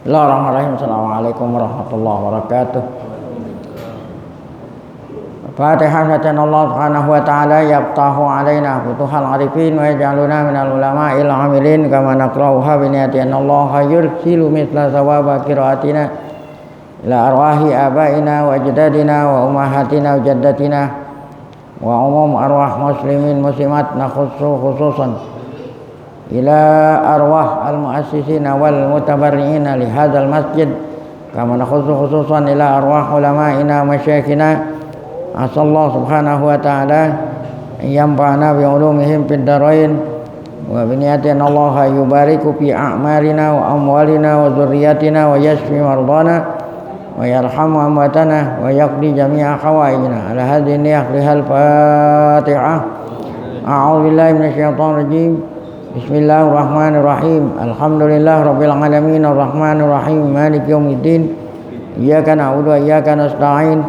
Bismillahirrahmanirrahim. Assalamualaikum warahmatullahi wabarakatuh. Fatihah. Allah subhanahu wa ta'ala yaftahu alaina futuhal arifin wa yaj'aluna minal ulama'il amilin kama naqra'uha bi niyati anna Allah yursilu mithla thawaba qira'atina ila arwahi abaina wa ajdadina wa ummahatina wa jaddatina wa umum arwah muslimin muslimat nakhussu khususan ila arwah al-muassisina wal mutabarri'ina li hadzal masjid kama nakhussu khususan ila arwah ulama'ina masyayikhina asallahu subhanahu wa ta'ala yanfa'ana bi ulumihim fid darain wa bi niyatin Allah yubariku fi a'malina wa amwalina wa dzurriyyatina wa yashfi mardana wa yarhamu amwatana wa yaqdi jami'a hawaijina ala hadhihi niyyah lihal fatihah. A'udzu billahi minasyaitonir rajim. Bismillahirrahmanirrahim. Alhamdulillah rabbil alamin arrahmanir rahim maliki yaumiddin. Iyyaka na'budu wa iyyaka nasta'in.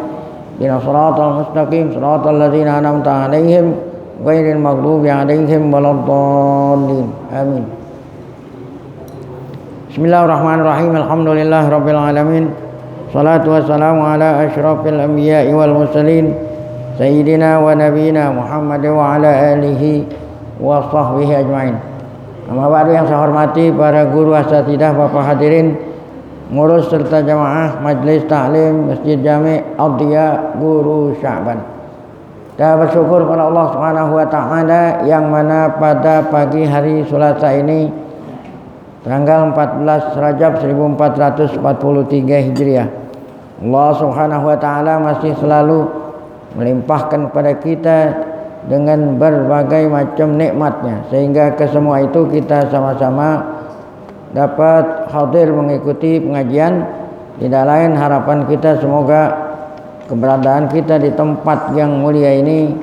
Ihdinas siratal mustaqim siratal ladzina an'amta 'alaihim ghairil maghdubi 'alaihim waladdallin. Amin. Bismillahirrahmanirrahim. Alhamdulillah rabbil alamin. Salatu wassalamu ala asyrafil anbiya'i wal mursalin sayyidina wa nabiyina Muhammad wa ala alihi wa sahbihi ajmain. Amma ba'du, yang saya hormati para guru asatidzah, Bapak hadirin, ngurus serta jamaah Majelis Ta'lim Masjid Jami' Ad-Diya Guru Sya'ban. Kita bersyukur kepada Allah Subhanahu wa taala yang mana pada pagi hari Selasa ini tanggal 14 Rajab 1443 Hijriah, Allah Subhanahu wa taala masih selalu melimpahkan kepada kita dengan berbagai macam nikmatnya, sehingga kesemua itu kita sama-sama dapat hadir mengikuti pengajian. Tidak lain harapan kita semoga keberadaan kita di tempat yang mulia ini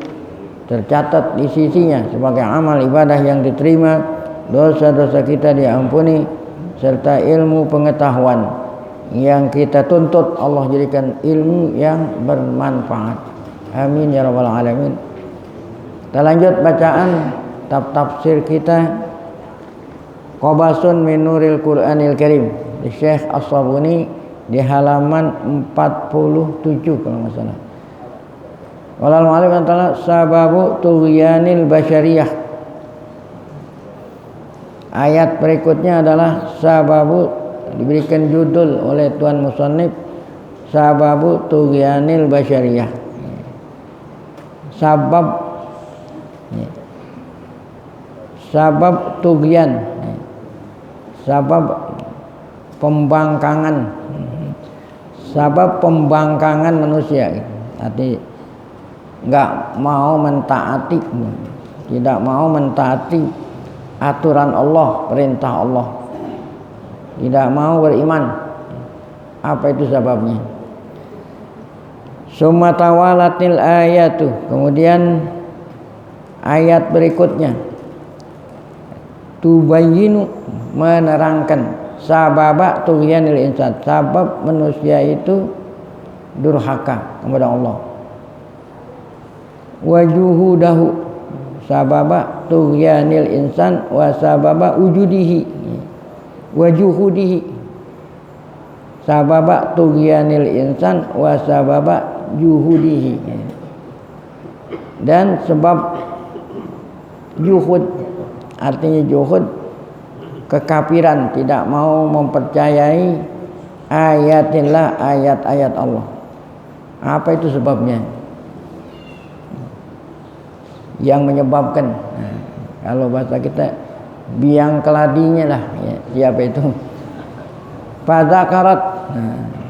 tercatat di sisinya sebagai amal ibadah yang diterima, dosa-dosa kita diampuni, serta ilmu pengetahuan yang kita tuntut Allah jadikan ilmu yang bermanfaat. Amin ya rabbal alamin. Kita lanjut bacaan tafsir kita Qabasun min Nuril Qur'anil Karim di Syekh As-Sabuni di halaman 47 kalau nggak salah. Walal mu'allim ta'ala sababu tughyanil basyariyah. Ayat berikutnya adalah sababu, diberikan judul oleh Tuan Musannif, sababu tughyanil basyariyah. Sabab tughyan, sabab pembangkangan, sabab pembangkangan manusia. Arti enggak mau mentaati, tidak mau mentaati aturan Allah, perintah Allah, tidak mau beriman. Apa itu sebabnya? Summa tawalatil ayatu, kemudian ayat berikutnya tubayyinu, menerangkan sababa tughyanil insan, sabab manusia itu durhaka kepada Allah. Wajuhudahu, sababa tughyanil insan wa sababa ujudihi wajuhudihi, sababa tughyanil insan wa sababa juhudihi, dan sebab juhud, artinya juhud kekafiran, tidak mau mempercayai ayatillah, ayat-ayat Allah. Apa itu sebabnya? Yang menyebabkan, kalau bahasa kita biang keladinya lah, ya, siapa itu? Fadzakarat.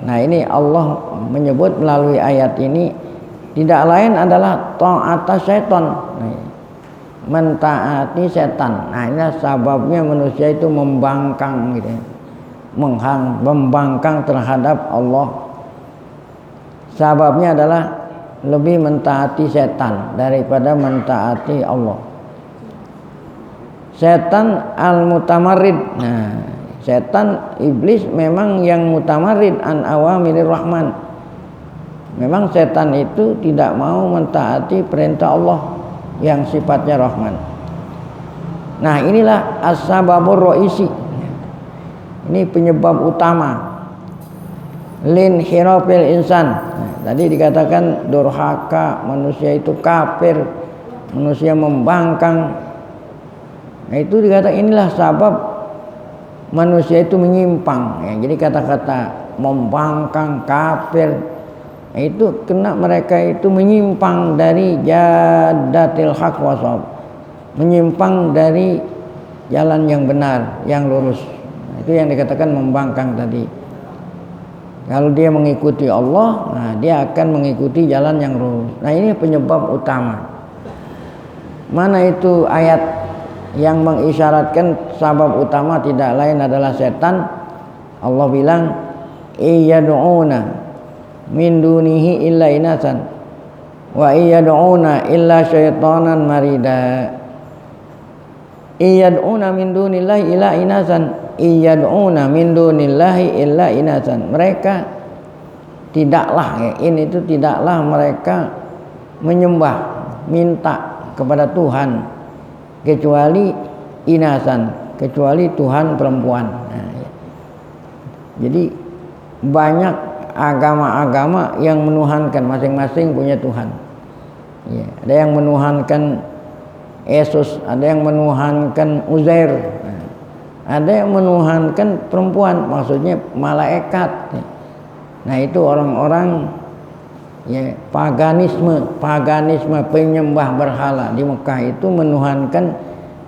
Nah ini Allah menyebut melalui ayat ini tidak lain adalah ta'ata syaitan, mentaati setan. Nah ini sebabnya manusia itu membangkang gitu, membangkang terhadap Allah. Sebabnya adalah lebih mentaati setan daripada mentaati Allah. Setan al-mutamarrid. Nah, setan iblis memang yang mutamarrid an awamirir rahman. Memang setan itu tidak mau mentaati perintah Allah yang sifatnya rahman. Nah inilah as-sababur ro'isi, Ini penyebab utama lin hirafil insan. Tadi dikatakan durhaka, manusia itu kafir, manusia membangkang. Nah itu dikatakan inilah sabab manusia itu menyimpang. Ya, jadi kata-kata membangkang, kafir, nah, itu kena mereka itu menyimpang dari jadatil haq wasab, menyimpang dari jalan yang benar, yang lurus. Nah, itu yang dikatakan membangkang tadi. Kalau dia mengikuti Allah, nah dia akan mengikuti jalan yang lurus. Nah ini penyebab utama. Mana itu ayat yang mengisyaratkan sabab utama tidak lain adalah setan? Allah bilang, iyad'una min dunihi illa inasan wa iyad'una illa syaitanan marida. Iyad'una min dunillahi illa inasan, iyad'una min dunillahi illa inasan. Mereka tidaklah, ya, ini itu tidaklah mereka menyembah, minta kepada Tuhan kecuali inasan, kecuali Tuhan perempuan. Nah, ya. Jadi banyak agama-agama yang menuhankan, masing-masing punya Tuhan. Ya, ada yang menuhankan Yesus, ada yang menuhankan Uzair, ada yang menuhankan perempuan, maksudnya malaikat. Nah itu orang-orang ya paganisme penyembah berhala di Mekah itu menuhankan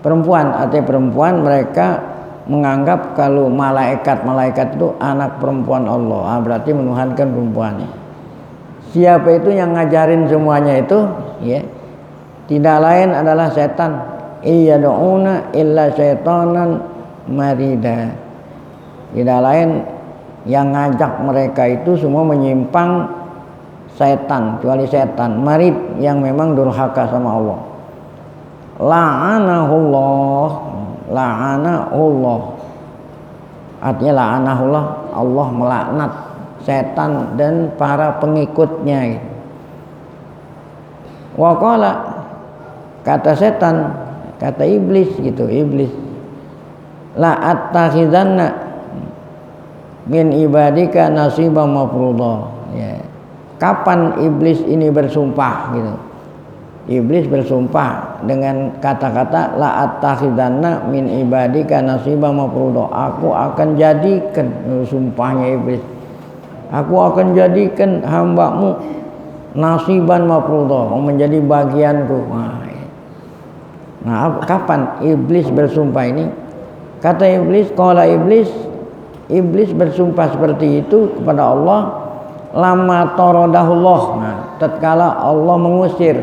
perempuan. Artinya perempuan, mereka menganggap kalau malaikat itu anak perempuan Allah, berarti menuhankan perempuan. Siapa itu yang ngajarin semuanya itu? Ya, tidak lain adalah setan. Iyad'una illa syaitanan marida. Tidak lain yang ngajak mereka itu semua menyimpang setan, kecuali setan marid yang memang durhaka sama Allah. La'anahullah, la'anahullah. Artinya la'anahullah, Allah melaknat setan dan para pengikutnya. Wa qala, kata setan, kata iblis gitu, iblis, la attakhizanna min ibadika nasiban mafruḍa. Ya. Kapan iblis ini bersumpah gitu? Iblis bersumpah dengan kata-kata la attakhizanna min ibadika nasiban mafruḍa. Aku akan jadikan, sumpahnya iblis, aku akan jadikan hambamu nasiban mafruḍa, menjadi bagianku. Nah, kapan iblis bersumpah ini? Kata iblis, qala iblis bersumpah seperti itu kepada Allah lama taradahullah. Nah, tatkala Allah mengusir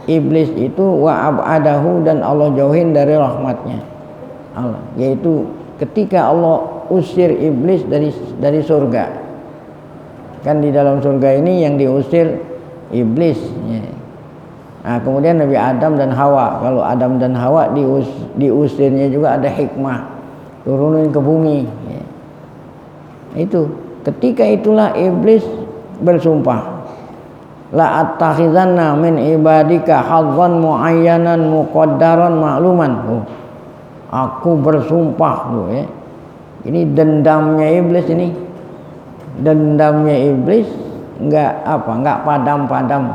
iblis itu, wa abadahu, dan Allah jauhin dari rahmatnya Allah, yaitu ketika Allah usir iblis dari surga. Kan di dalam surga ini yang diusir iblis ya. Nah, kemudian Nabi Adam dan Hawa. Kalau Adam dan Hawa diusirnya juga ada hikmah, turunin ke bumi ya. Itu ketika itulah iblis bersumpah, la attakhizanna min ibadika hadzan muayyanan muqaddaran ma'luman. Aku bersumpah tuh ya. Ini dendamnya iblis ini. Dendamnya iblis enggak padam-padam.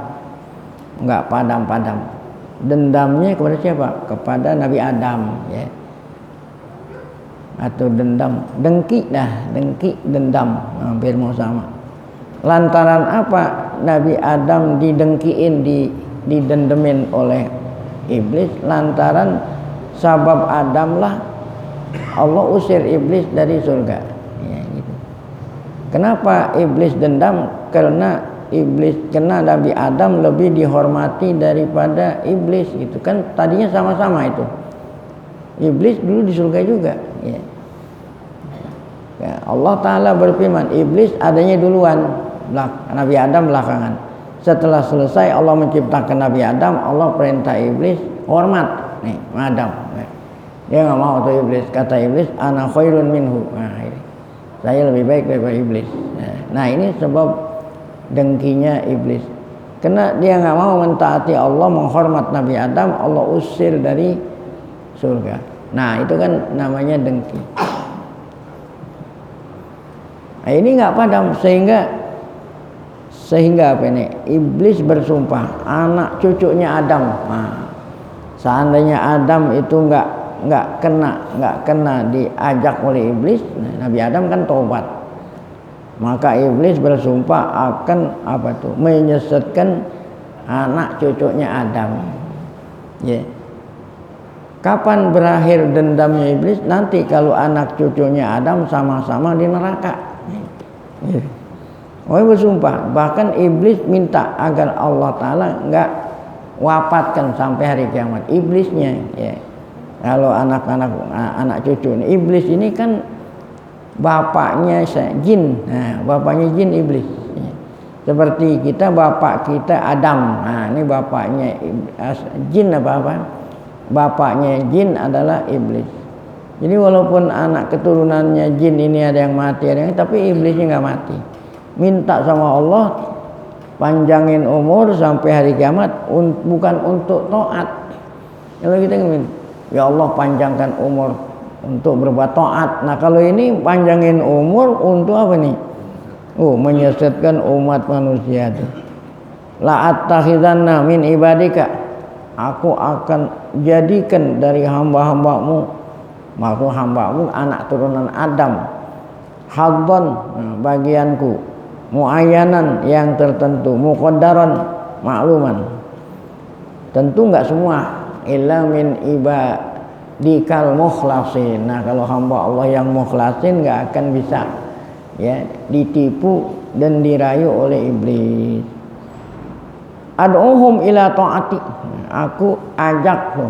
Dendamnya kepada siapa? Kepada Nabi Adam ya. Atau dengki, dendam, hampir mau sama. Lantaran apa Nabi Adam didengkiin, didendemin oleh iblis? Lantaran sabab Adam lah Allah usir iblis dari surga ya, gitu. Kenapa iblis dendam? Karena Nabi Adam lebih dihormati daripada iblis gitu kan. Tadinya sama-sama itu. Iblis dulu di surga juga ya. Ya, Allah Ta'ala berfirman, iblis adanya duluan, Nabi Adam belakangan. Setelah selesai Allah menciptakan Nabi Adam, Allah perintah iblis hormat nih Adam. Dia nggak mau tuh iblis. Kata iblis, ana khairun minhu. Nah, ini, saya lebih baik daripada iblis. Nah ini sebab dengkinya iblis. Karena dia nggak mau mentaati Allah, menghormat Nabi Adam, Allah usir dari surga. Nah itu kan namanya dengki. Nah, ini nggak padam sehingga apa ini? Iblis bersumpah anak cucunya Adam. Nah, seandainya Adam itu nggak kena diajak oleh iblis, Nabi Adam kan taubat. Maka iblis bersumpah akan menyesatkan anak cucunya Adam. Ya. Kapan berakhir dendamnya iblis? Nanti kalau anak cucunya Adam sama-sama di neraka. Ya. Bersumpah, bahkan iblis minta agar Allah Ta'ala nggak wafatkan sampai hari kiamat iblisnya. Ya. Kalau anak cucu ini, iblis ini kan bapaknya jin. Nah, bapaknya jin iblis. Ya. Seperti kita, bapak kita Adam. Nah, ini bapaknya jin apa? Bapaknya jin adalah iblis. Jadi walaupun anak keturunannya jin ini ada yang mati, tapi iblisnya nggak mati. Minta sama Allah panjangin umur sampai hari kiamat, bukan untuk taat. Kalau kita ingin, ya Allah panjangkan umur untuk berbuat taat. Nah kalau ini panjangin umur untuk apa nih? Menyesatkan umat manusia itu. La attakhidanna min ibadika, aku akan jadikan dari hamba-hambamu, maksud hambamu anak turunan Adam, haddan, bagianku, muayyanan yang tertentu, muqaddaran, makluman. Tentu enggak semua, illa min ibadikal mukhlasin. Nah, kalau hamba Allah yang mukhlasin enggak akan bisa ya ditipu dan dirayu oleh iblis. Ad'uhum ila ta'ati, aku ajak tuh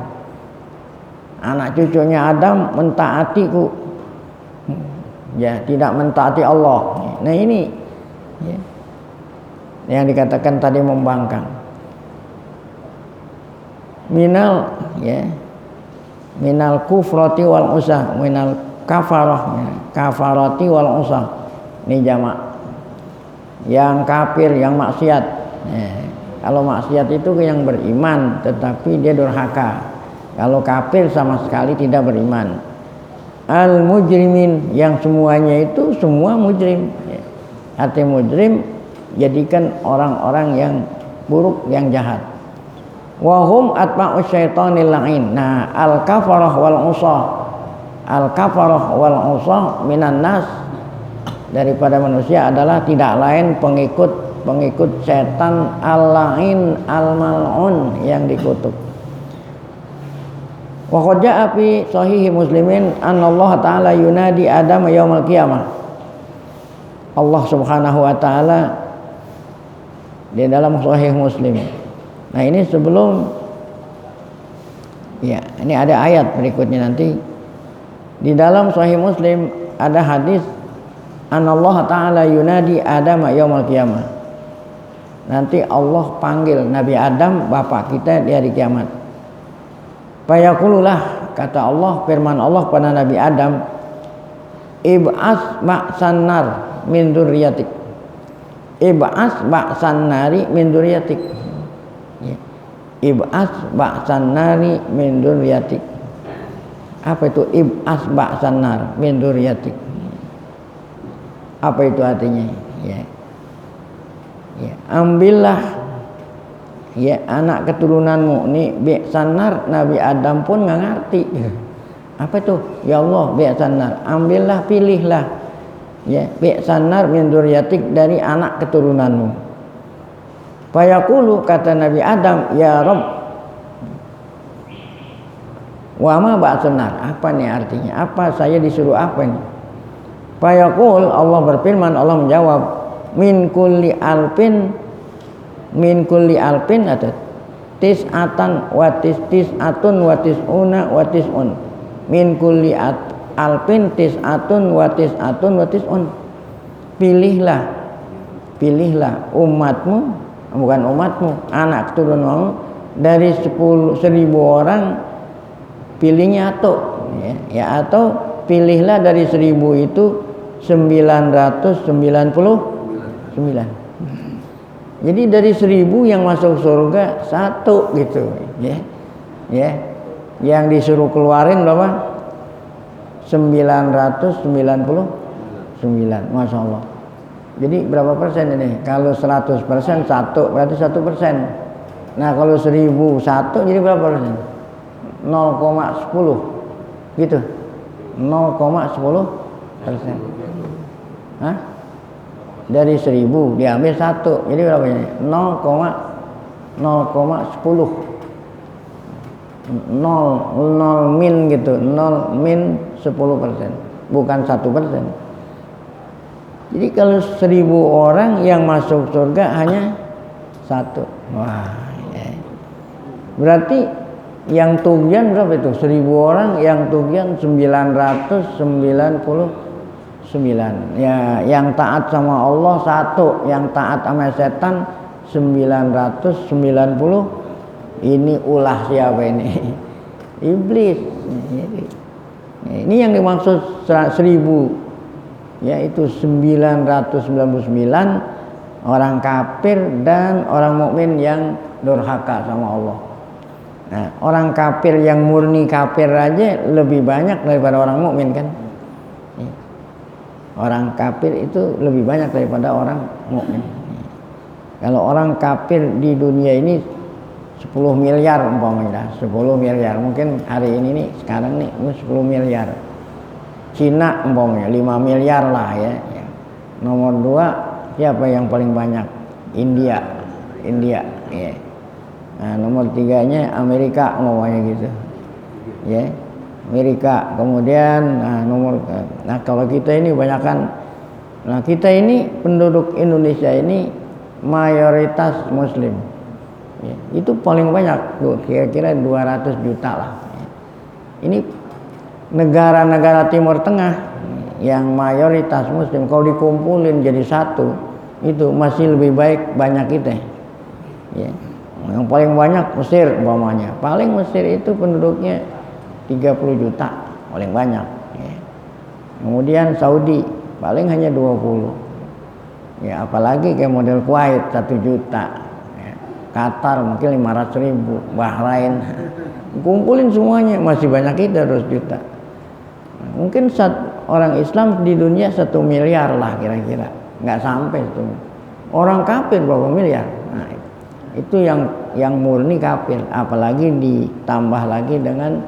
anak cucunya Adam mentaatiku, ya tidak mentaati Allah. Nah ini ya, yang dikatakan tadi membangkang. Minal kufrati wal usah, minal kafarati wal usah. Ini jamak. Yang kafir, yang maksiat. Kalau maksiat itu yang beriman tetapi dia durhaka. Kalau kafir sama sekali tidak beriman. Al mujrimin, yang semuanya itu semua mujrim. Arti mujrim jadikan orang-orang yang buruk, yang jahat. Wahum atba'u syaitanil la'in. Nah, al kafarah wal usah. Al kafarah wal usah minan nas, daripada manusia adalah tidak lain pengikut setan al-la'in al-mal'un, yang dikutuk. Wa qad jaa'a fi sahih Muslimin anna Allah Ta'ala yunadi Adam yaumil qiyamah. Allah Subhanahu wa taala di dalam sahih Muslim. Nah, ini sebelum ya, ini ada ayat berikutnya nanti. Di dalam sahih Muslim ada hadis anna Allah Ta'ala yunadi Adam yaumil qiyamah. Nanti Allah panggil Nabi Adam, bapak kita, di hari kiamat. Fayaqululah, kata Allah, firman Allah pada Nabi Adam, ib'as ba'san nar min dzurriyyatik. Ib'as ba'san nari min dzurriyyatik. Ib'as ba'san nari min dzurriyyatik. Apa itu ib'as ba'san nar min dzurriyyatik? Apa itu artinya? Ya, ambillah ya anak keturunanmu. Nih bi'sanar, Nabi Adam pun nggak ngerti. Apa itu? Ya Allah, bi'sanar. Ambillah, pilihlah. Ya, bi'sanar min dzurriyyatik, dari anak keturunanmu. Fayaqulu, kata Nabi Adam, ya Rabb, wa ma ba'sanar. Apa nih artinya? Apa saya disuruh apa nih? Fayaqul, Allah berfirman, Allah menjawab, min kulli alpin ada tis'atan wa tis'atun wa tis'una wa tis'un. Min kulli alpin tis'atun wa tis'atun wa tis'un. Pilihlah umatmu, bukan umatmu, anak turunmu, dari 10.000 orang, pilihnya ya, atau pilihlah dari 1.000 itu 999. Jadi dari 1.000 yang masuk surga 1 gitu, ya. Yang disuruh keluarin berapa? 999. Masya Allah. Jadi berapa persen ini? Kalau 100% 1 berarti 1%. Nah kalau 1000 1 jadi berapa persen? 0,10 gitu. 0,10%. Hah? Dari 1000 diambil 1 jadi berapa ini? 0,10 0 min gitu, 0 min 10%, bukan 1%. Jadi kalau 1000 orang yang masuk surga hanya 1. Wah, ya. Berarti yang tugian berapa itu? 1000 orang yang tugian 999. Ya, yang taat sama Allah 1, yang taat sama setan 990. Ini ulah siapa ini? Iblis. Ini yang dimaksud 1000, yaitu 999 orang kafir dan orang mukmin yang durhaka sama Allah. Nah, orang kafir yang murni kafir aja lebih banyak daripada orang mukmin kan? Orang kafir itu lebih banyak daripada orang mukmin. Kalau orang kafir di dunia ini 10 miliar umpamanya, 10 miliar mungkin hari ini nih sekarang nih 10 miliar. Cina umpamanya 5 miliar lah ya. Nomor 2 siapa yang paling banyak? India ya. Nah, nomor 3-nya Amerika umpamanya gitu. Ya. Amerika. Kemudian kalau kita ini banyakkan, nah kita ini penduduk Indonesia ini mayoritas muslim. Ya, itu paling banyak kira-kira 200 juta lah. Ini negara-negara Timur Tengah yang mayoritas muslim kalau dikumpulin jadi satu itu masih lebih baik banyak kita. Ya. Yang paling banyak Mesir umpamanya. Paling Mesir itu penduduknya 30 juta paling banyak. Ya. Kemudian Saudi paling hanya 20. Ya, apalagi kayak model Kuwait 1 juta. Qatar mungkin 500.000, Bahrain, kumpulin semuanya masih banyak kita 200 juta. Mungkin orang Islam di dunia 1 miliar lah kira-kira, nggak sampai 1 miliar. Orang kafir berapa miliar? Nah, itu yang murni kafir, apalagi ditambah lagi dengan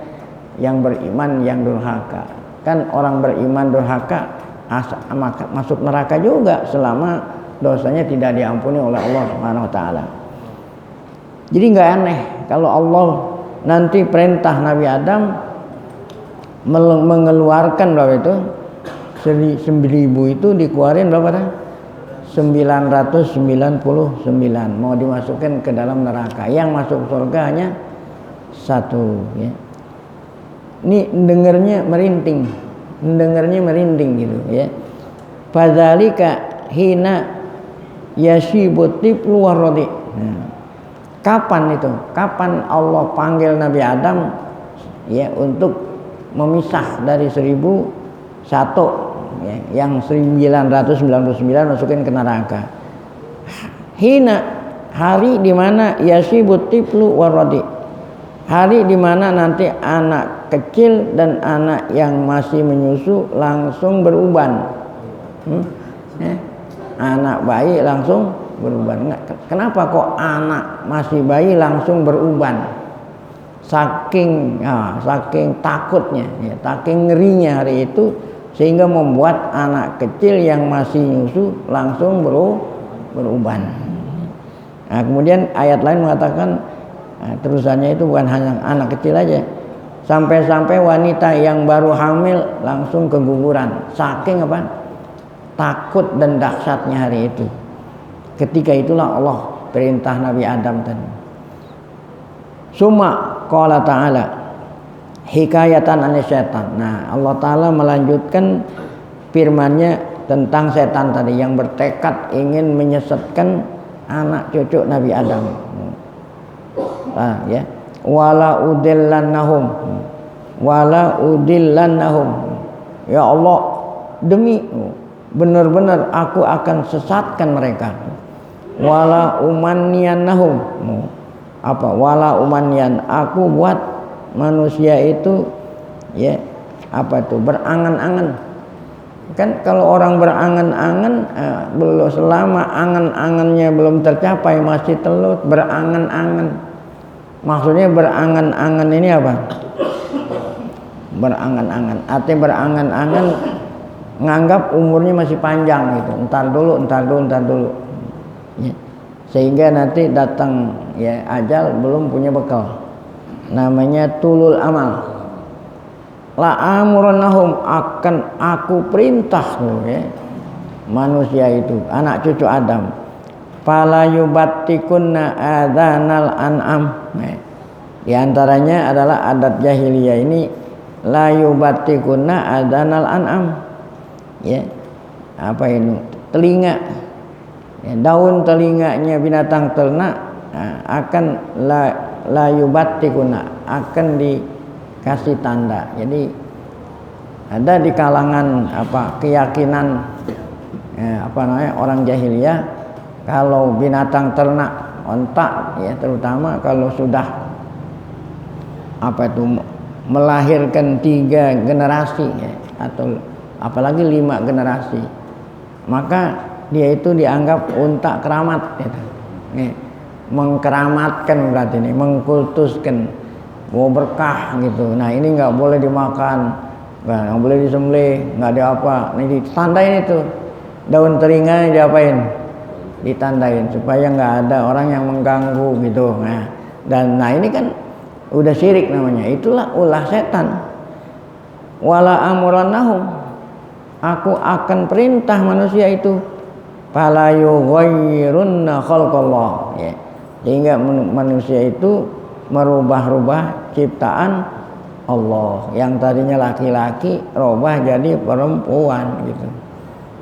yang beriman yang durhaka. Kan orang beriman durhaka masuk neraka juga selama dosanya tidak diampuni oleh Allah Subhanahu wa taala. Jadi nggak aneh kalau Allah nanti perintah Nabi Adam mengeluarkan berapa itu 1000 itu dikeluarin berapa dah? 999 mau dimasukkan ke dalam neraka. Yang masuk surga hanya 1 ya. Ini dengernya merinding gitu ya. Fadzalika hina yashibut tiflu waradi. Kapan itu? Kapan Allah panggil Nabi Adam ya untuk memisah dari 1001 ya, yang 999 masukin ke neraka. Hina, hari di mana yasibut tiflu waradi. Hari di mana nanti anak kecil dan anak yang masih menyusu langsung beruban. Anak bayi langsung beruban. Kenapa kok anak masih bayi langsung beruban? Saking takutnya, ya, saking ngerinya hari itu sehingga membuat anak kecil yang masih nyusu langsung beruban. Nah, kemudian ayat lain mengatakan terusannya itu bukan hanya anak kecil aja, sampai-sampai wanita yang baru hamil langsung keguguran. Saking apa? Takut dan dahsyatnya hari itu. Ketika itulah Allah perintah Nabi Adam tadi. Summa qala ta'ala hikayatan an syaitan. Nah, Allah Ta'ala melanjutkan firman-Nya tentang setan tadi yang bertekad ingin menyesatkan anak cucu Nabi Adam. Ya. Wala udillannahum. Ya Allah, demi benar-benar aku akan sesatkan mereka. Wala umanniyannahum. Wala umanniyan, aku buat manusia itu ya berangan-angan Kan kalau orang berangan-angan belum, selama angan-angannya belum tercapai masih telut berangan-angan. Maksudnya berangan-angan ini apa? Berangan-angan, artinya berangan-angan nganggap umurnya masih panjang gitu. Entar dulu ya. Sehingga nanti datang ya ajal belum punya bekal. Namanya tulul amal. La amurannahum, akan aku perintah ya, manusia itu anak cucu Adam, fala yubattikunna adzanal an'am. Di antaranya adalah adat jahiliyah ini, la yubattikunna adzanal an'am, ya apa ini, telinga ya, daun telinganya binatang ternak akan la yubattikunna, akan dikasih tanda. Jadi ada di kalangan keyakinan orang jahiliyah, kalau binatang ternak onta ya, terutama kalau sudah melahirkan 3 generasi ya, atau apalagi 5 generasi, maka dia itu dianggap unta keramat gitu. Mengkeramatkan berarti ini, mengkultuskan, mau berkah gitu. Nah ini nggak boleh dimakan, nggak boleh disembelih, nggak ada apa. Nah ditandain itu, daun telinga diapain? Ditandain supaya nggak ada orang yang mengganggu gitu. Nah ini kan udah syirik namanya. Itulah ulah setan. Wala amurannahum, aku akan perintah manusia itu, fala yughayyirunna khalqallah ya. Sehingga manusia itu merubah-rubah ciptaan Allah, yang tadinya laki-laki rubah jadi perempuan gitu.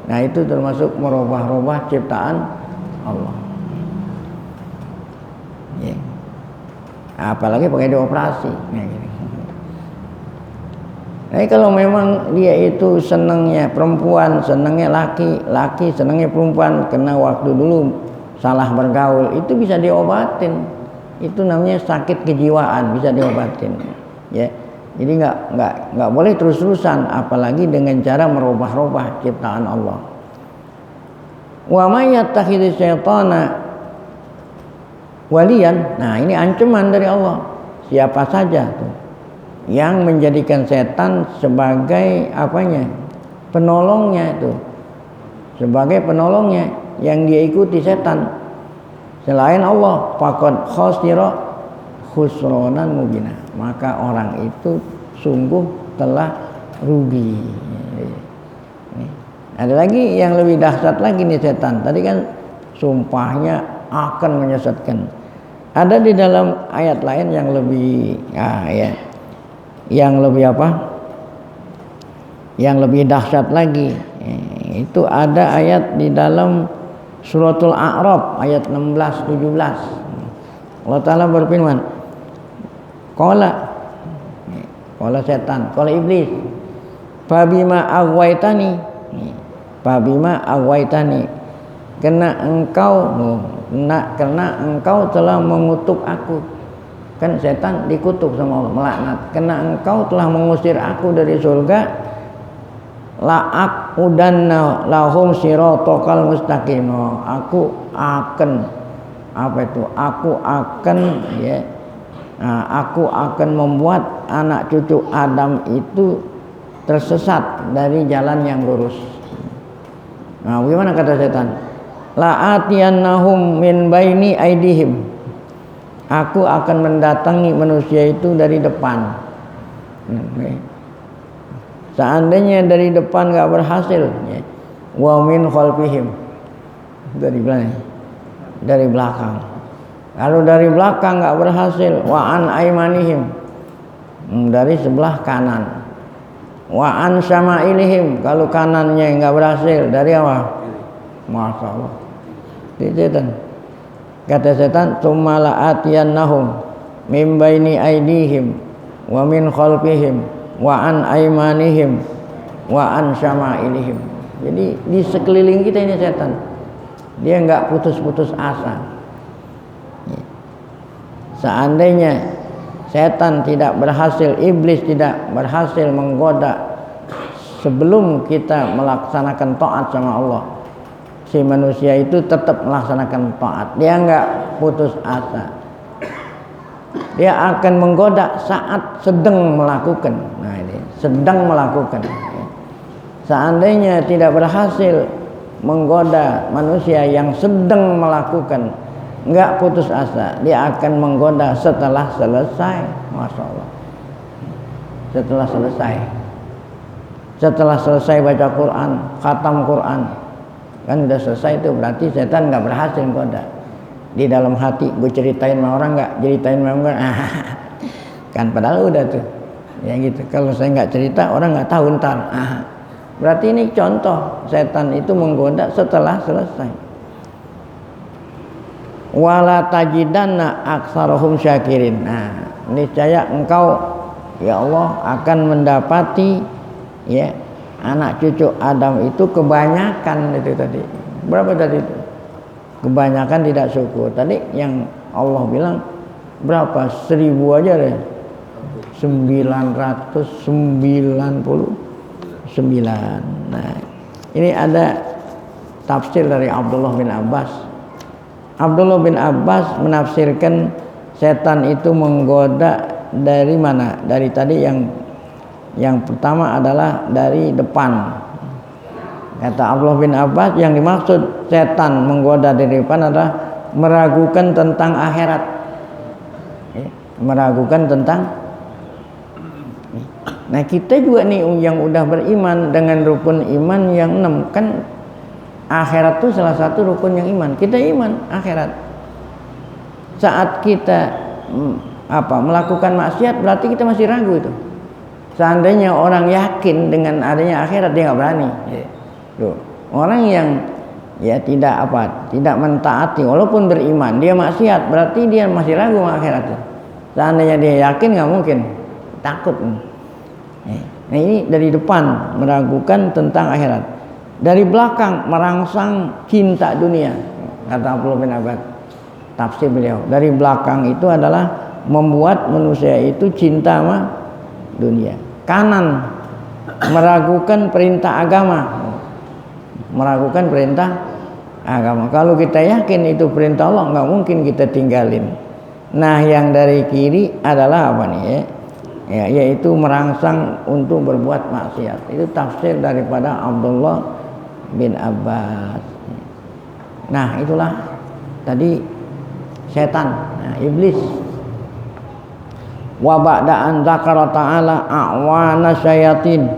Nah itu termasuk merubah-rubah ciptaan Allah ya. Apalagi pakai dioperasi ya, gitu. Nah kalau memang dia itu senangnya perempuan, senangnya laki senangnya perempuan, kena waktu dulu salah bergaul, itu bisa diobatin. Itu namanya sakit kejiwaan, bisa diobatin ya. Jadi nggak boleh terus-terusan, apalagi dengan cara merubah-rubah ciptaan Allah. Wa may yattakhidz syaitana waliyan, nah ini ancaman dari Allah. Siapa saja tuh yang menjadikan setan sebagai penolongnya, itu sebagai penolongnya, yang dia ikuti setan selain Allah, faqad khasira khusranan mubina, maka orang itu sungguh telah rugi. Ada lagi yang lebih dahsyat lagi nih setan. Tadi kan sumpahnya akan menyesatkan. Ada di dalam ayat lain yang lebih yang lebih dahsyat lagi. Itu ada ayat di dalam suratul A'raf ayat 16-17. Allah Ta'ala berfirman, qala setan, qala iblis, fabima aghwaytani, karena engkau telah mengutuk aku. Kan setan dikutuk sama Allah, melaknat, karena engkau telah mengusir aku dari surga, la'aqudanna lahum siratal mustaqim. Aku akan membuat anak cucu Adam itu tersesat dari jalan yang lurus. Nah, bagaimana kata setan? La'atiyannahum min baini aidihim, aku akan mendatangi manusia itu dari depan. Seandainya dari depan nggak berhasil, wa min khalfihim, dari belakang. Kalau dari belakang nggak berhasil, wa an aimanihim, dari sebelah kanan. Wa an syama'ilihim, kalau kanannya nggak berhasil, dari apa? Masya Allah. Setan. Kata setan, tsumma la'atiyannahum min baini aidihim wa min khalfihim wa an aimanihim wa an syama'ilihim. Jadi di sekeliling kita ini setan. Dia enggak putus-putus asa. Seandainya setan tidak berhasil, iblis tidak berhasil menggoda sebelum kita melaksanakan taat sama Allah, si manusia itu tetap melaksanakan taat. Dia enggak putus asa. Dia akan menggoda saat sedang melakukan. Nah ini, sedang melakukan. Seandainya tidak berhasil menggoda manusia yang sedang melakukan, enggak putus asa, dia akan menggoda setelah selesai. Masya Allah. Setelah selesai baca Quran, khatam Quran, kan udah selesai, itu berarti setan nggak berhasil menggoda. Di dalam hati, gue ceritain sama orang nggak, ceritain sama orang, kan padahal udah tuh, ya gitu. Kalau saya nggak cerita, orang nggak tahu ntar. Berarti ini contoh setan itu menggoda setelah selesai. Wala tajidanna aktsarahum syakirin. Nah, niscaya engkau ya Allah akan mendapati ya anak cucu Adam itu kebanyakan itu tadi. Berapa tadi itu? Kebanyakan tidak syukur. Tadi yang Allah bilang berapa? 1000 aja deh. 999. Nah, ini ada tafsir dari Abdullah bin Abbas. Abdullah bin Abbas menafsirkan setan itu menggoda dari mana? Dari tadi yang pertama adalah dari depan. Kata Abdullah bin Abbas, yang dimaksud setan menggoda dari depan adalah meragukan tentang akhirat. Meragukan tentang. Nah, kita juga nih yang udah beriman dengan rukun iman yang 6, kan akhirat itu salah satu rukun yang iman. Kita iman akhirat. Saat kita melakukan maksiat, berarti kita masih ragu itu. Seandainya orang yakin dengan adanya akhirat, dia nggak berani. Tuh. Orang yang ya tidak mentaati walaupun beriman, dia maksiat, berarti dia masih ragu sama akhirat. Seandainya dia yakin, nggak mungkin, takut. Nah, ini dari depan meragukan tentang akhirat. Dari belakang merangsang cinta dunia. Kata Abdullah bin Abbas, tafsir beliau, dari belakang itu adalah membuat manusia itu cinta sama dunia. Kanan meragukan perintah agama. Meragukan perintah agama. Kalau kita yakin itu perintah Allah, nggak mungkin kita tinggalin. Nah, yang dari kiri adalah apa nih ya? Ya, yaitu merangsang untuk berbuat maksiat. Itu tafsir daripada Abdullah bin Abbas. Nah, itulah tadi setan, iblis. Wa ba'da an dzakara ta'ala a'wana syayatin.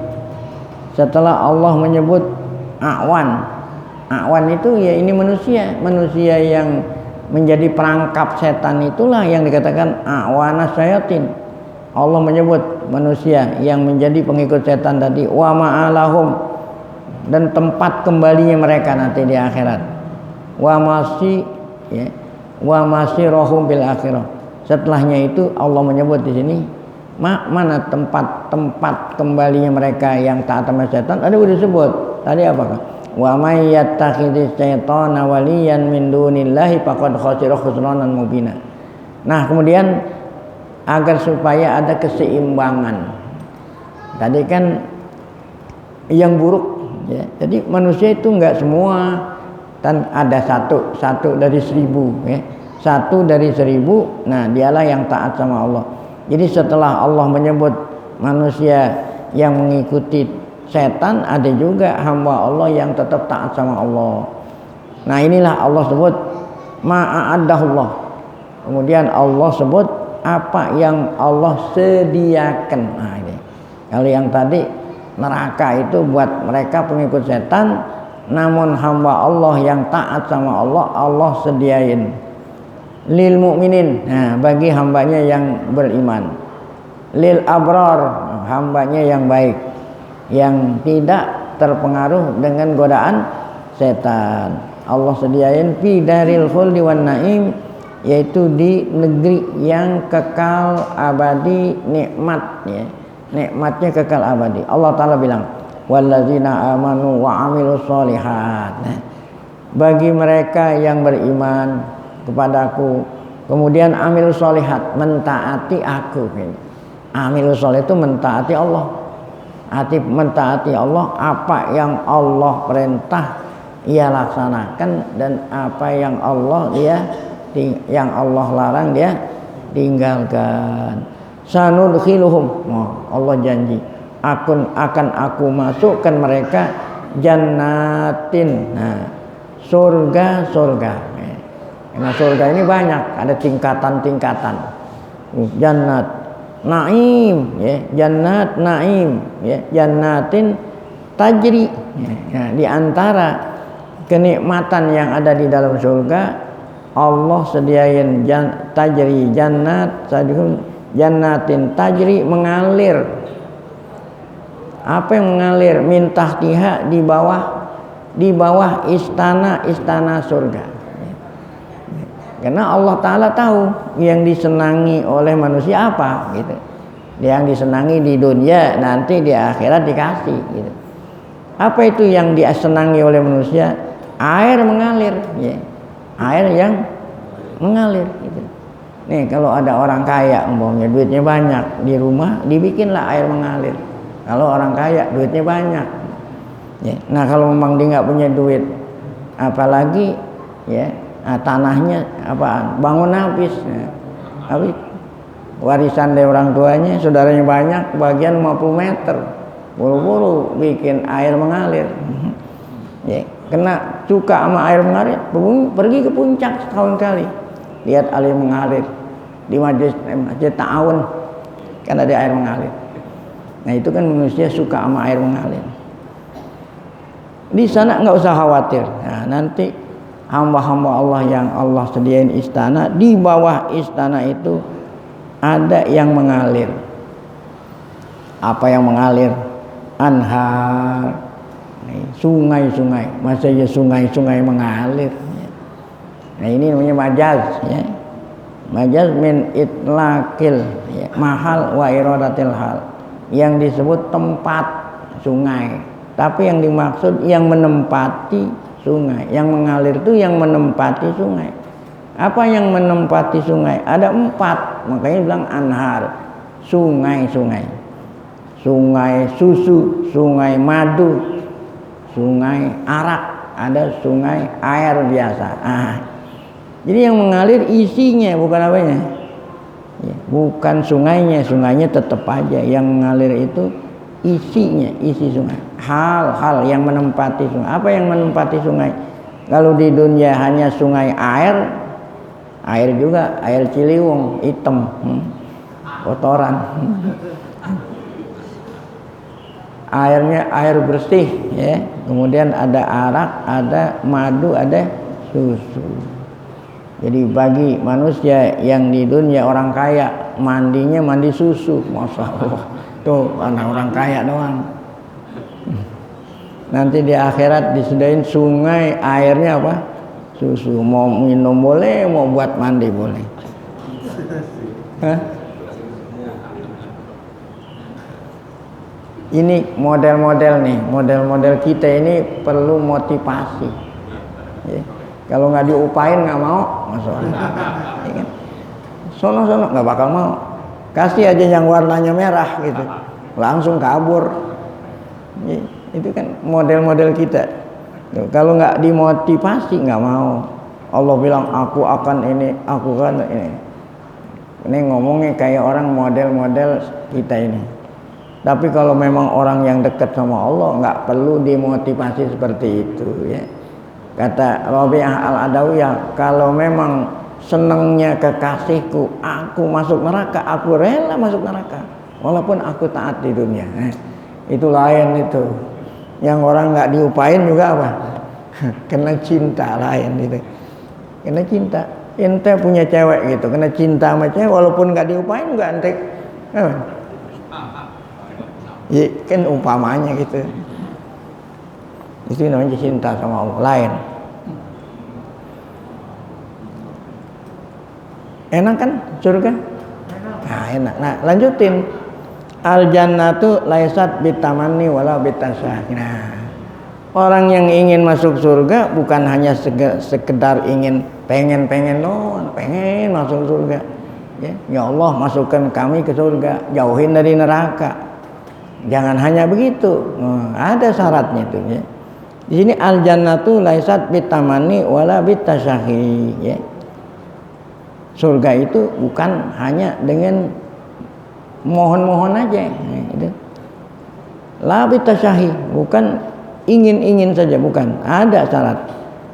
Setelah Allah menyebut a'wan. A'wan itu ya ini manusia yang menjadi perangkap setan, itulah yang dikatakan a'wana syayatin. Allah menyebut manusia yang menjadi pengikut setan tadi, wa ma'alahum, dan tempat kembalinya mereka nanti di akhirat. Wa masirahum bil akhirah. Setelahnya itu Allah menyebut di sini mana tempat kembalinya mereka yang taat sama setan. Ada udah disebut. Tadi apa? Wa may yattakhidhis syaitana waliyan min dunillahi faqad khasira khusranan mubina. Nah, kemudian agar supaya ada keseimbangan. Tadi kan yang buruk ya. Jadi manusia itu enggak semua, kan ada satu dari 1000 ya. Satu dari 1000, nah dialah yang taat sama Allah. Jadi setelah Allah menyebut manusia yang mengikuti setan, ada juga hamba Allah yang tetap taat sama Allah. Nah, inilah Allah sebut ma'adahullah. Kemudian Allah sebut apa yang Allah sediakan. Nah, ini. Kalau yang tadi neraka itu buat mereka pengikut setan, namun hamba Allah yang taat sama Allah, Allah sediain lil mukminin. Nah, bagi hambanya yang beriman. Lil abrar, hambanya yang baik, yang tidak terpengaruh dengan godaan setan. Allah sediain fi daril khuldi wan naim, yaitu di negeri yang kekal abadi, nikmat ya. Nikmatnya kekal abadi. Allah Ta'ala bilang, wallazina amanu wa amilus sholihat. Nah, bagi mereka yang beriman kepadaku, kemudian amilus sholihat, mentaati aku. Amilus sholih itu mentaati Allah. hati mentaati Allah, apa yang Allah perintah ia laksanakan, dan apa yang Allah larang dia tinggalkan. Sanudkhiluhum, Allah janji akan aku masukkan mereka jannatin, surga. Nah, surga ini banyak, ada tingkatan-tingkatan. Jannat naim, ya, jannat naim, ya, jannatin tajri. Ya, di antara kenikmatan yang ada di dalam surga, Allah sediain jannatin tajri, mengalir. Apa yang mengalir? Min tahtiha, di bawah istana surga. Karena Allah Ta'ala tahu yang disenangi oleh manusia apa gitu. Yang disenangi di dunia, nanti di akhirat dikasih gitu. Apa itu yang disenangi oleh manusia? Air mengalir, ya. Air yang mengalir gitu. Nih, kalau ada orang kaya umpamanya duitnya banyak, di rumah dibikinlah air mengalir. Kalau orang kaya duitnya banyak, ya. Nah, kalau memang dia nggak punya duit, apalagi ya, tanahnya bangun habis, habis warisan dari orang tuanya, saudaranya banyak, bagian 50 meter, buru-buru bikin air mengalir, ya. Kena suka sama air mengalir, pergi ke puncak setahun kali, lihat air mengalir di masjid ta'awun, kan ada air mengalir. Nah, itu kan manusia suka sama air mengalir. Di sana nggak usah khawatir. Nah, nanti hamba-hamba Allah yang Allah sediain istana, di bawah istana itu ada yang mengalir. Apa yang mengalir? Anhar, sungai-sungai. Masa ya sungai-sungai mengalir? Nah, ini namanya majaz, ya. Majaz min itlaqil, ya, mahal wa iradatil hal. Yang disebut tempat sungai, tapi yang dimaksud yang menempati sungai. Yang mengalir itu yang menempati sungai. Apa yang menempati sungai? Ada 4, makanya bilang anhar, sungai-sungai. Sungai susu, sungai madu, sungai arak, ada sungai air biasa. Jadi yang mengalir isinya, bukan apanya. Ya, bukan sungainya tetap aja yang mengalir itu isinya, isi sungai. Hal-hal yang menempati sungai. Apa yang menempati sungai? Kalau di dunia hanya sungai air juga air Ciliwung hitam, kotoran. Airnya air bersih, ya. Kemudian ada arak, ada madu, ada susu. Jadi bagi manusia yang di dunia orang kaya, mandinya mandi susu, masya Allah. Tuh anak orang kaya doang. Nanti di akhirat disediain sungai, airnya apa? Susu. Mau minum boleh, mau buat mandi boleh. Hah? Ini model-model kita ini perlu motivasi. Ya. Kalau nggak diupain nggak mau, masalah. Ya kan? Sono nggak bakal mau. Kasih aja yang warnanya merah gitu, langsung kabur. Ya, itu kan model-model kita. Tuh, kalau nggak dimotivasi nggak mau. Allah bilang aku akan ini, aku kan ini. Ini ngomongnya kayak orang model-model kita ini. Tapi kalau memang orang yang dekat sama Allah nggak perlu dimotivasi seperti itu, ya. Kata Rabi'ah al-Adawiyah, kalau memang senangnya kekasihku, aku masuk neraka, aku rela masuk neraka, walaupun aku taat di dunia. Itu lain itu. Yang orang nggak diupain juga apa? Kena cinta lain itu. Kena cinta. Ente punya cewek gitu, kena cinta sama cewek, walaupun nggak diupain juga ente. Ya, kan umpamanya gitu. Itu namanya cinta sama Allah lain. Enak kan surga? Nah, enak. Nah, lanjutin. Al jannatu laisat bitamanni wala bitasah. Nah, orang yang ingin masuk surga bukan hanya sekedar ingin pengen doang, pengen masuk surga. Ya Allah masukkan kami ke surga, jauhin dari neraka. Jangan hanya begitu, ada syaratnya itu ya. Di sini al jannatu laisat bitamani wala bitasyahi ya. Surga itu bukan hanya dengan mohon-mohon aja gitu. La bitasyahi, bukan ingin-ingin saja, bukan. Ada syarat.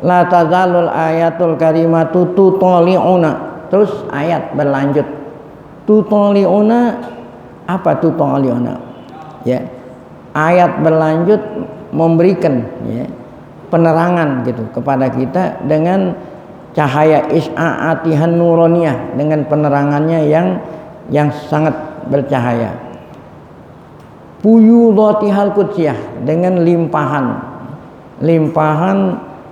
La tazalul ayatul karimatu tutali'una. Terus ayat berlanjut. Tutali'una, apa tutali'una? Ya. Ayat berlanjut memberikan ya, penerangan gitu kepada kita dengan cahaya is'a'atihan nuroniyah, dengan penerangannya yang sangat bercahaya. Puyudhatihal qudsiyah, dengan limpahan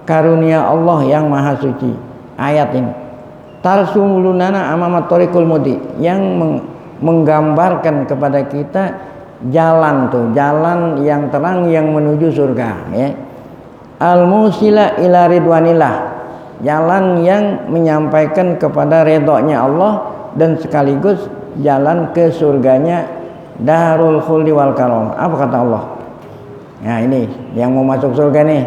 karunia Allah yang maha suci. Ayat ini tarsumulunana amamat thoriqul mudi, yang menggambarkan kepada kita jalan yang terang yang menuju surga ya. Al-musila ila ridwanillah, jalan yang menyampaikan kepada redhonya Allah dan sekaligus jalan ke surganya darul khuldi wal karam. Apa kata Allah? Nah ini yang mau masuk surga nih,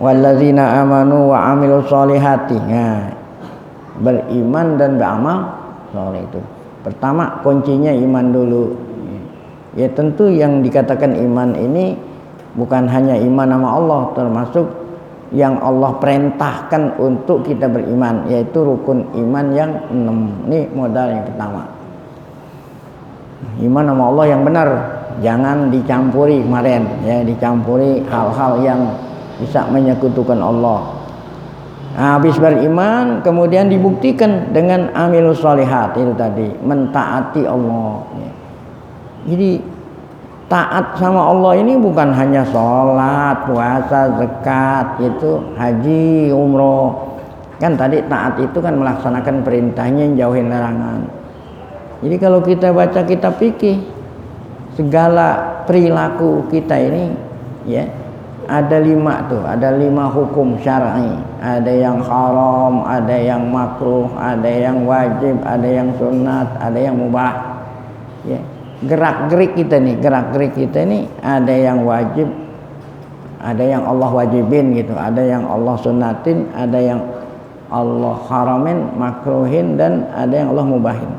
wallazina amanu wa amilus solihati. Nah, beriman dan beramal soleh itu pertama kuncinya iman dulu. Ya tentu yang dikatakan iman ini bukan hanya iman sama Allah, termasuk yang Allah perintahkan untuk kita beriman, yaitu rukun iman yang 6. Ini modal yang pertama. Iman sama Allah yang benar, jangan dicampuri kemarin ya, dicampuri hal-hal yang bisa menyekutukan Allah. Nah, habis beriman kemudian dibuktikan dengan amilus sholihat, itu tadi mentaati Allah ya. Jadi taat sama Allah ini bukan hanya sholat, puasa, zakat, itu haji, umroh. Kan tadi taat itu kan melaksanakan perintahnya, jauhin larangan. Jadi kalau kita baca kitab fikih, segala perilaku kita ini ya ada 5 tuh, ada 5 hukum syar'i. Ada yang haram, ada yang makruh, ada yang wajib, ada yang sunat, ada yang mubah. Ya. Gerak-gerik kita nih ada yang wajib, ada yang Allah wajibin gitu, ada yang Allah sunatin, ada yang Allah haramin, makruhin, dan ada yang Allah mubahin.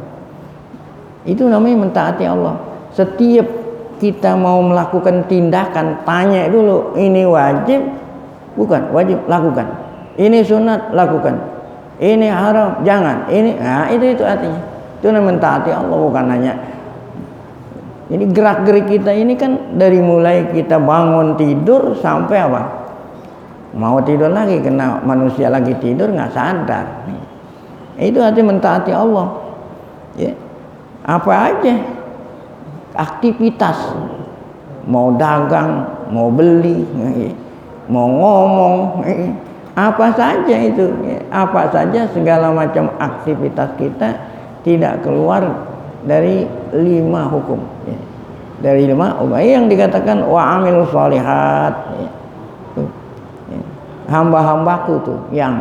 Itu namanya mentaati Allah. Setiap kita mau melakukan tindakan, tanya dulu, ini wajib bukan? Wajib, lakukan. Ini sunat, lakukan. Ini haram, jangan. Ini, nah itu artinya. Itu namanya mentaati Allah, bukan hanya. Jadi gerak-gerik kita ini kan dari mulai kita bangun tidur sampai apa? Mau tidur lagi, kena manusia lagi tidur nggak sadar. Itu artinya mentaati Allah. Ya. Apa aja aktivitas, mau dagang, mau beli, mau ngomong, apa saja itu, apa saja segala macam aktivitas kita tidak keluar dari 5 hukum ya. Dari 5 hukum yang dikatakan wa amilus sholihat ya. Hamba-hambaku tuh yang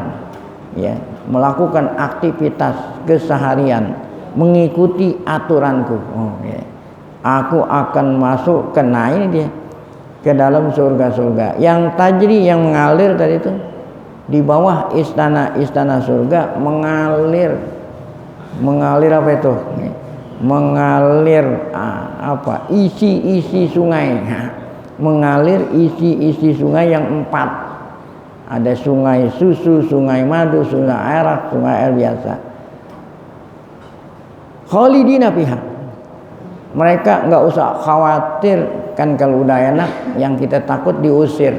ya melakukan aktivitas keseharian mengikuti aturanku, ya. Aku akan masuk ke ini dia ke dalam surga-surga yang tajri, yang mengalir tadi itu di bawah istana-istana surga, mengalir apa itu? Mengalir apa? Isi-isi sungai. Mengalir isi-isi sungai yang 4. Ada sungai susu, sungai madu, sungai arak, sungai air biasa. Khalidina fiha. Mereka nggak usah khawatir, kan kalau udah enak yang kita takut diusir.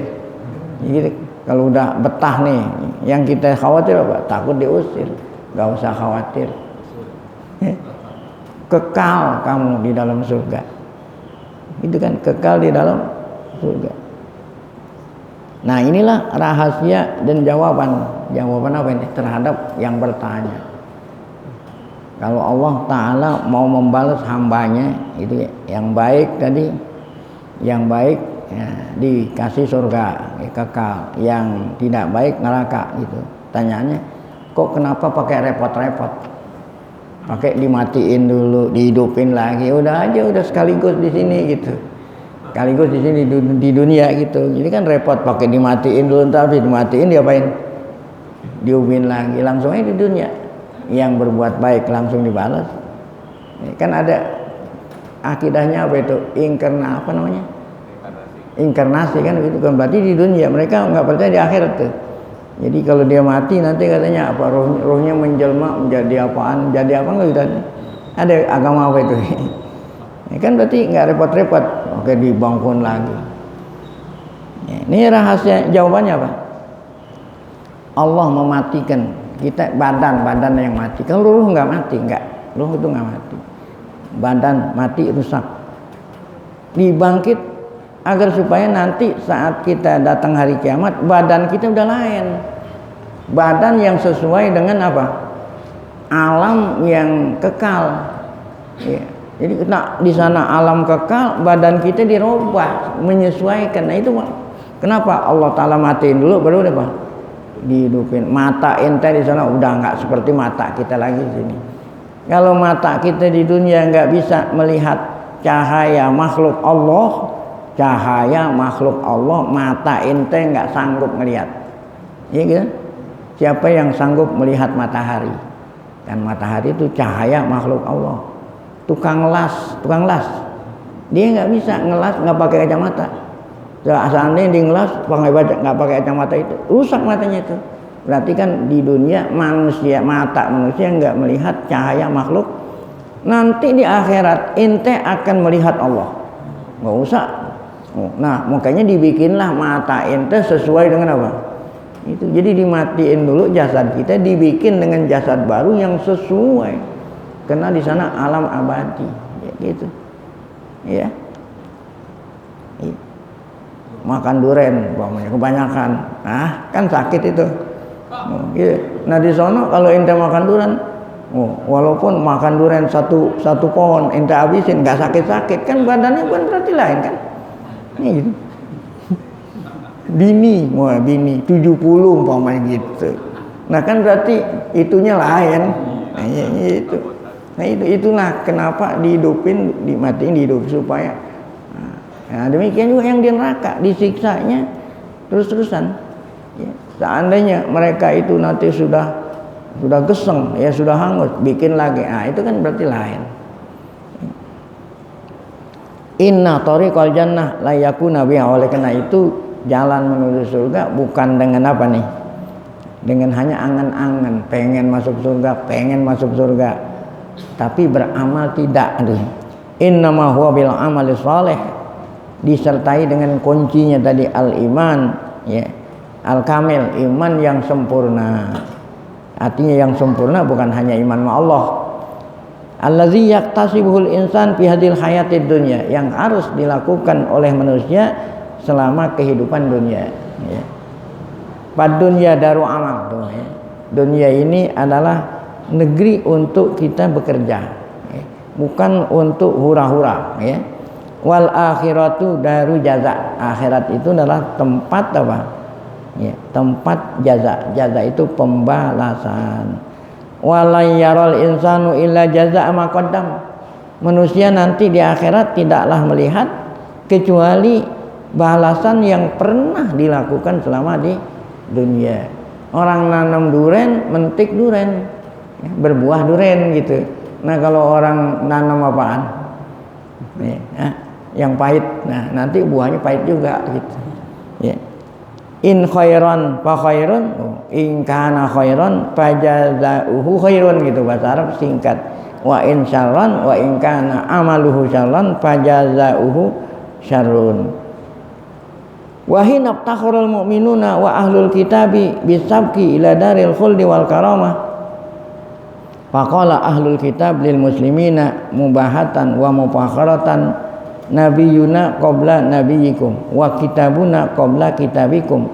Jadi kalau udah betah nih, yang kita khawatir apa? Takut diusir. Nggak usah khawatir. Kekal kamu di dalam surga. Itu kan kekal di dalam surga. Nah inilah rahasia dan jawaban apa ini terhadap yang bertanya. Kalau Allah Ta'ala mau membalas hambanya itu yang baik tadi, yang baik ya, dikasih surga ya, kekal, yang tidak baik neraka gitu. Tanyanya, kok kenapa pakai repot-repot? Pakai dimatiin dulu, dihidupin lagi, udah aja udah sekaligus di sini gitu. sekaligus di sini di dunia gitu. Jadi kan repot pakai dimatiin dulu, tapi dimatiin diapain? Diubin lagi, langsung aja di dunia. Yang berbuat baik langsung dibalas. Kan ada akidahnya apa itu? Apa namanya? Inkarnasi kan gitu kan, berarti di dunia mereka nggak percaya di akhirat tuh. Jadi kalau dia mati nanti katanya apa rohnya menjelma menjadi apaan, jadi apa nggak gitu? Ada agama apa itu? Ya kan berarti nggak repot-repot, oke dibangun lagi. Ya, ini rahasia jawabannya apa? Allah mematikan kita badan yang mati. Kalau ruh nggak mati, ruh itu nggak mati. Badan mati rusak, dibangkit agar supaya nanti saat kita datang hari kiamat badan kita udah lain, badan yang sesuai dengan apa? Alam yang kekal. Ya. Jadi di sana alam kekal, badan kita dirubah menyesuaikan. Nah itu kenapa Allah Taala matiin dulu baru apa? Dihidupin. Mata ente di sana udah nggak seperti mata kita lagi di sini. Kalau mata kita di dunia nggak bisa melihat cahaya makhluk Allah, mata ente nggak sanggup melihat. Iya gitu? Siapa yang sanggup melihat matahari? Dan matahari itu cahaya makhluk Allah. Tukang las, dia nggak bisa ngelas nggak pakai kacamata. Seandainya dia ngelas nggak pakai kacamata itu rusak matanya itu. Berarti kan di dunia mata manusia nggak melihat cahaya makhluk. Nanti di akhirat ente akan melihat Allah. Nggak usah. Nah makanya dibikinlah mata ente sesuai dengan apa? Itu jadi dimatiin dulu jasad kita, dibikin dengan jasad baru yang sesuai. Karena di sana alam abadi, ya, gitu, ya. Makan duren, kebanyakan, kan sakit itu. Gitu. Nah di sana kalau ente makan duren, walaupun makan duren satu pohon ente habisin, nggak sakit kan badannya bukan berarti lain kan? Ini gitu. Bini 70 umpamanya gitu. Nah kan berarti itunya lain. Nah, itu. Nah itulah kenapa dihidupin, dimatiin, dihidup supaya. Nah, demikian juga yang di neraka disiksanya terus-terusan. Ya, seandainya mereka itu nanti sudah geseng, ya sudah hangus, bikin lagi. Nah itu kan berarti lain. Inna thariqal jannah la yakuna biha, oleh karena itu jalan menuju surga bukan dengan apa nih? Dengan hanya angan-angan pengen masuk surga. Tapi beramal tidak. Innama huwa bil amali shalih, disertai dengan kuncinya tadi al-iman, ya. Al-kamil, iman yang sempurna. Artinya yang sempurna bukan hanya iman sama Allah. Allazi yaktasibuhul insan fi hadil hayatid dunya, yang harus dilakukan oleh manusia selama kehidupan dunia, ya. Pad dunya daru amal tuh, ya. Dunia ini adalah negeri untuk kita bekerja, ya. Bukan untuk hura-hura, ya. Wal akhiratu daru jaza, akhirat itu adalah tempat apa? Ya, tempat jaza. Jaza itu pembalasan. Wala yaral insanu illa jazaa ma qaddam. Manusia nanti di akhirat tidaklah melihat kecuali balasan yang pernah dilakukan selama di dunia. Orang nanam duren, mentik duren, ya, berbuah duren gitu. Nah kalau orang nanam apaan? Ya, yang pahit, nah nanti buahnya pahit juga gitu. Ya. In khairan fa khairun, in kana khairan fa jazaohu khairun, gitu bahasa Arab singkat. Wa in syarran wa in kana amaluhu syarran fa jazaohu syarrun. Wa hina takhurul mu'minuna wa ahlul kitabi bisabqi ila daril khuldi wal karamah. Faqala ahlul kitab lil muslimina mubahatan wa mufakharatan nabiyuna qabla nabiyikum wa kitabuna qabla kitabikum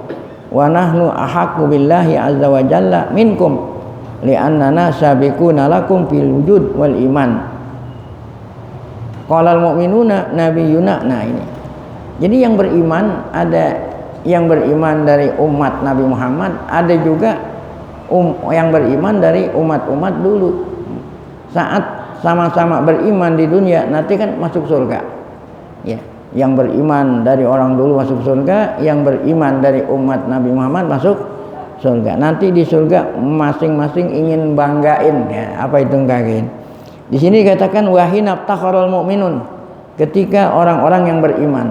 wa nahnu ahaqqu billahi azza wa jalla minkum li'annana sabiquna lakum fil wujud wal iman. Qala al mu'minuna nabiyuna. Nah ini jadi yang beriman, ada yang beriman dari umat Nabi Muhammad, ada juga yang beriman dari umat-umat dulu. Saat sama-sama beriman di dunia nanti kan masuk surga. Ya, yang beriman dari orang dulu masuk surga, yang beriman dari umat Nabi Muhammad masuk surga. Nanti di surga masing-masing ingin banggain, ya, apa itu banggain? Di sini dikatakan wahina takharul mu'minun, ketika orang-orang yang beriman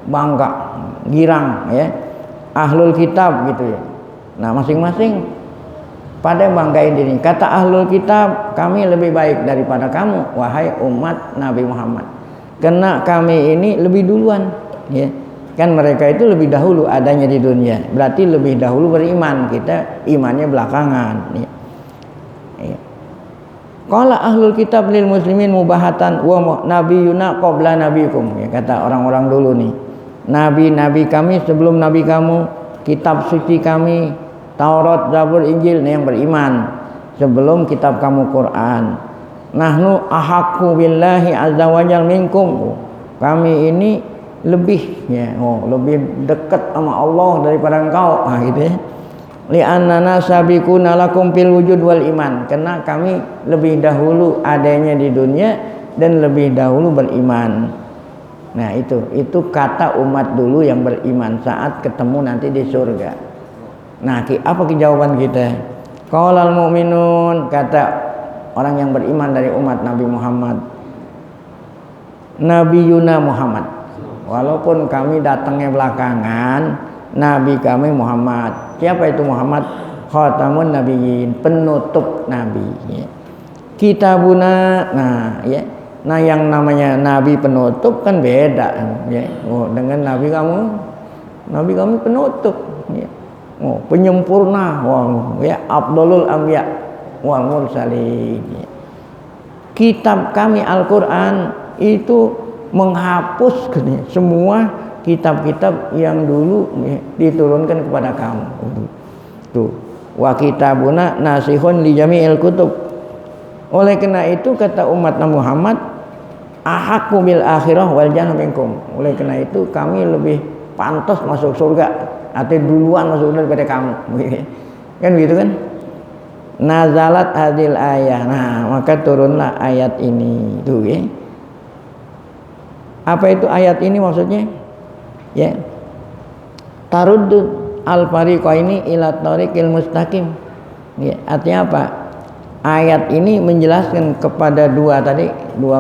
bangga, girang, ya, ahlul kitab gitu ya. Nah masing-masing pada banggain diri. Kata ahlul kitab, kami lebih baik daripada kamu, wahai umat Nabi Muhammad, karena kami ini lebih duluan, ya. Kan mereka itu lebih dahulu adanya di dunia, berarti lebih dahulu beriman, kita imannya belakangan, ya. Qala ahlul kitab lil muslimin mubahatan wa nabiyuna qabla nabikum, ya, kata orang-orang dulu nih, nabi-nabi kami sebelum nabi kamu, kitab suci kami Taurat, Zabur, Injil, nih yang beriman sebelum kitab kamu Quran. Nahnu ahaqqu billahi azza wajal minkum, kami ini lebih, ya, lebih dekat sama Allah daripada engkau, gitu ya. Li'annana sabiquna lakum fil wujud wal iman, karena kami lebih dahulu adanya di dunia dan lebih dahulu beriman. Nah itu kata umat dulu yang beriman saat ketemu nanti di surga. Nah apa jawaban kita? Qaulal mu'minun, kata orang yang beriman dari umat Nabi Muhammad, Nabiyuna Muhammad, walaupun kami datangnya belakangan, Nabi kami Muhammad. Siapa itu Muhammad? Khatamun Nabiyyin, penutup Nabi, ya. Kitabuna, nah, ya. Nah yang namanya Nabi penutup kan beda, ya. Dengan Nabi kami penutup, ya. Penyempurna, ya, Abdulul Anbiya wal Mursalin, ya. Kitab kami Al-Quran itu menghapus semua kitab-kitab yang dulu, ya, diturunkan kepada kamu. Tuh, wa kitabuna nasihun li jami'il kutub. Oleh karena itu kata umat Muhammad, ahaqqu bil akhirah wal jannah minkum. Oleh karena itu kami lebih pantas masuk surga, atau duluan masuk surga daripada kamu. Kan gitu kan? Nazalat hadil ayah. Nah, maka turunlah ayat ini. Tuh, ya. Apa itu ayat ini maksudnya? Ya, taruddu al-fariqaini ila tariqil mustaqim. Ya, artinya apa? Ayat ini menjelaskan kepada dua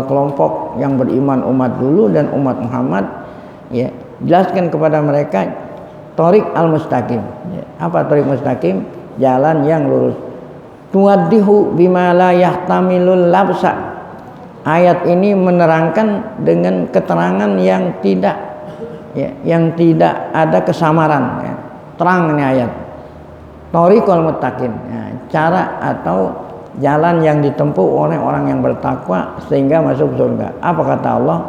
kelompok yang beriman, umat dulu dan umat Muhammad, ya, jelaskan kepada mereka tariq al-mustaqim. Ya, apa tariq mustaqim? Jalan yang lurus. Tuwaddihu bima la yahtamilul labsa. Ayat ini menerangkan dengan keterangan yang tidak, ya, yang tidak ada kesamaran, ya. Terang ini ayat. Thariqul muttaqin, ya, cara atau jalan yang ditempuh oleh orang yang bertakwa sehingga masuk surga. Apa kata Allah?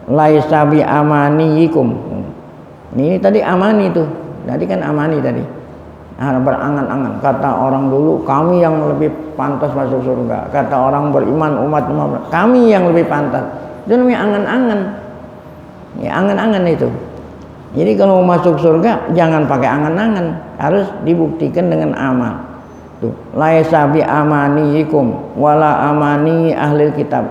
Laisa bi amaniyikum. Ini tadi amani itu. Tadi kan amani tadi. Nah, berangan-angan. Kata orang dulu, kami yang lebih pantas masuk surga. Kata orang beriman, umat Muhammad, kami yang lebih pantas. Itu namanya angan-angan. Ya, angan-angan itu. Jadi kalau mau masuk surga jangan pakai angan-angan, harus dibuktikan dengan amal. Tuh, laisa bi amaniyikum wala amani ahli kitab.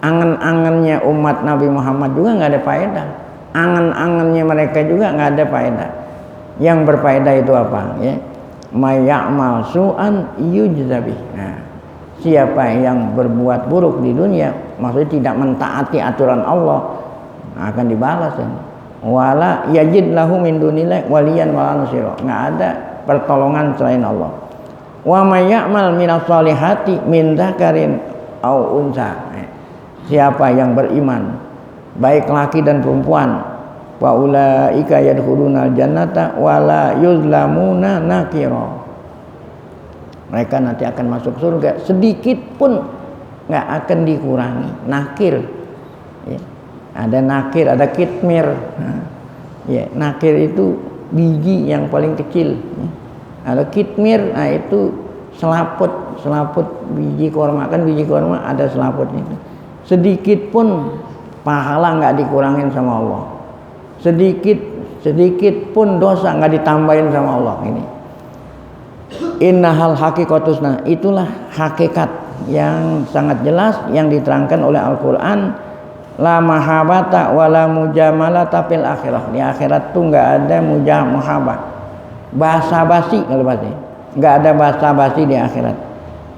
Angan-angannya umat Nabi Muhammad juga nggak ada faedah. Angan-angannya mereka juga nggak ada faedah. Yang berfaedah itu apa? Ya, mayya'mal su'an yujzabih. Nah, siapa yang berbuat buruk di dunia, maksudnya tidak mentaati aturan Allah, akan dibalas, ya. Wala yajid lahu min dunillahi waliyan wala nasira. Enggak ada pertolongan selain Allah. Wa may ya'mal minas solihati min dzakarin au unsa. Siapa yang beriman, baik laki dan perempuan, wa ulaika yadkhulunal jannata wala yuzlamuna nakira. Mereka nanti akan masuk surga, sedikit pun enggak akan dikurangi. Nakir, ya. Ada nakir, ada kitmir. Nah, ya, nakir itu biji yang paling kecil. Ya. Ada kitmir, nah itu selaput biji korma, kan biji korma ada selaputnya. Sedikit pun pahala nggak dikurangin sama Allah. Sedikit pun dosa nggak ditambahin sama Allah. Ini innahal hakikatusna, itulah hakikat yang sangat jelas yang diterangkan oleh Al-Quran La mahabata wala mujamalata fil akhirah. Di akhirat tuh enggak ada mujahabah. Basa-basi kalau bahasa. Enggak ada basa-basi di akhirat.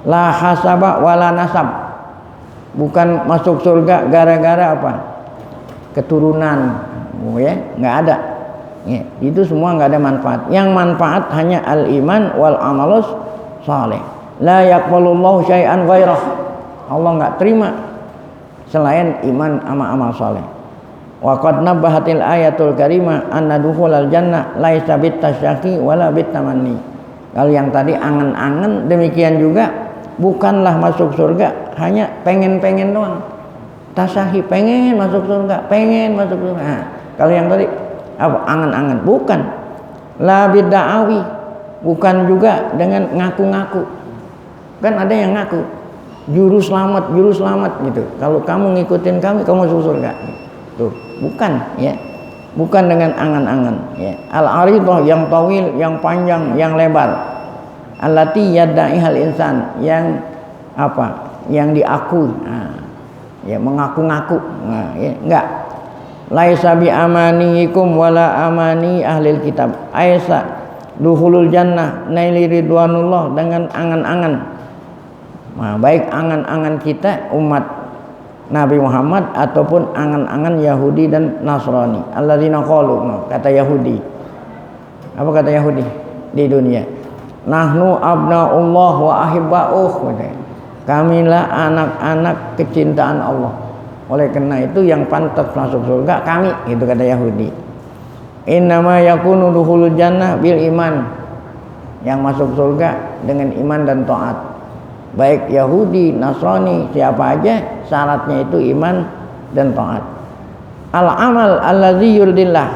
La hasaba wala nasab. Bukan masuk surga gara-gara apa? Keturunan. Ya, enggak ada. Ya, itu semua enggak ada manfaat. Yang manfaat hanya al-iman wal amalus saleh. La yaqbalullahu syai'an ghairah. Allah enggak terima selain iman sama amal saleh. Wa qad nabbahatil ayatul karimah anna dukhulal jannah laisa bitasyaqi wala bitamanni. Kalau yang tadi angan-angan, demikian juga bukanlah masuk surga hanya pengen-pengen doang. Tasahi pengen masuk surga, pengen masuk surga. Nah, kalau yang tadi apa? Angan-angan, bukan. La bid'awi, bukan juga dengan ngaku-ngaku. Kan ada yang ngaku juru selamat gitu. Kalau kamu ngikutin kami, kamu masuk surga. Tuh, bukan ya. Bukan dengan angan-angan ya. Al-aridah yang tawil, yang panjang, yang lebar. Allati yad'ihal insan, yang apa? Yang diakui. Nah, ya mengaku-ngaku. Nah, ya, enggak. Laisa bi amaniikum wala amani ahlil kitab. Aisa dukhulul jannah naili ridwanullah, dengan angan-angan. Nah, baik angan-angan kita umat Nabi Muhammad ataupun angan-angan Yahudi dan Nasrani. Alladzina qalu, kata Yahudi. Apa kata Yahudi di dunia? Nahnu abnaullah wa ahibba'uh. Kamilah anak-anak kecintaan Allah. Oleh karena itu yang pantas masuk surga kami, itu kata Yahudi. Innama yakunu dukhulul jannah bil iman. Yang masuk surga dengan iman dan taat. Baik Yahudi, Nasrani, siapa aja syaratnya itu iman dan taat. Al-amal allazi yurdillah,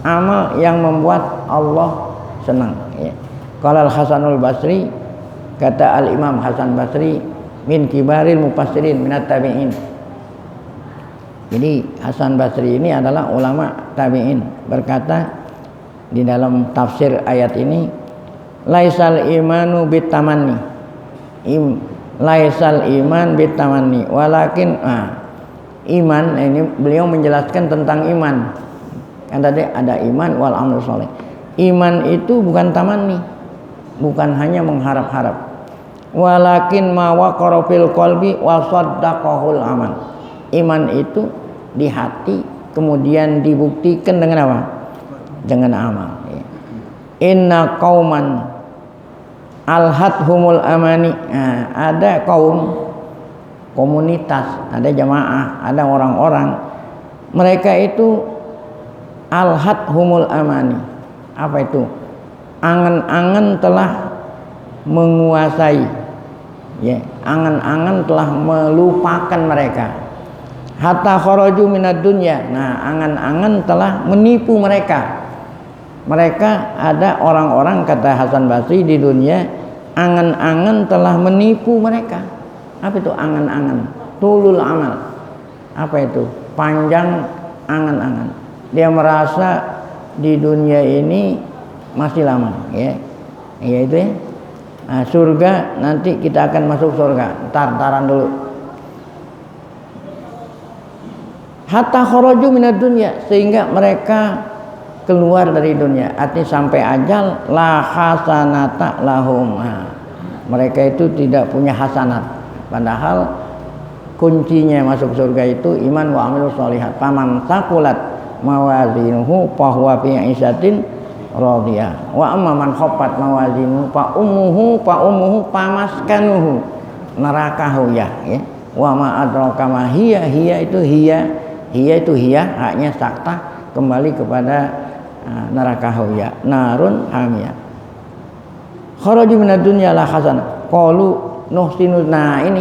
amal yang membuat Allah senang ya. Qala Al-Hasanul Basri, kata Al-Imam Hasan Basri, min kibaril mufassirin minat tabi'in. Jadi Hasan Basri ini adalah ulama tabi'in, berkata di dalam tafsir ayat ini, laisal imanu bitamanni, laisal iman bitamanni, walakin iman, ini beliau menjelaskan tentang iman. Kan tadi ada iman wal amal saleh. Iman itu bukan tamanni, bukan hanya mengharap-harap. Walakin ma waqara fil qalbi wa saddaqahul amal. Iman itu di hati, kemudian dibuktikan dengan apa? Dengan amal. Inna qauman alhathumul amani. Nah, ada kaum, komunitas, ada jamaah, ada orang-orang, mereka itu alhathumul amani. Apa itu? Angan-angan telah menguasai ya, angan-angan telah melupakan mereka. Hatta kharaju minad dunya. Nah, angan-angan telah menipu mereka. Mereka ada orang-orang, kata Hasan Basri, di dunia angan-angan telah menipu mereka. Apa itu angan-angan? Tulul amal. Apa itu? Panjang angan-angan. Dia merasa di dunia ini masih lama ya. Ya itu ya. Nah, surga nanti kita akan masuk surga. Taran dulu. Hatta kharaju minad dunya, sehingga mereka keluar dari dunia, artinya sampai ajal la hasanata lahum. Nah, mereka itu tidak punya hasanat, padahal kuncinya masuk surga itu iman wa amalus sholihat. Paman saqulat mawazinuhu fa huwa fi 'ishatin radiyah wa amma man khaffat mawazinuhu fa ummuhu pamaskanuhu narakahu ya. Wa ma adraka ma hiya itu haknya sakta kembali kepada neraka hawiyah, narun hamiyah. Kharaju minad dunya la hasanah qalu nuhsinu. Nah, ini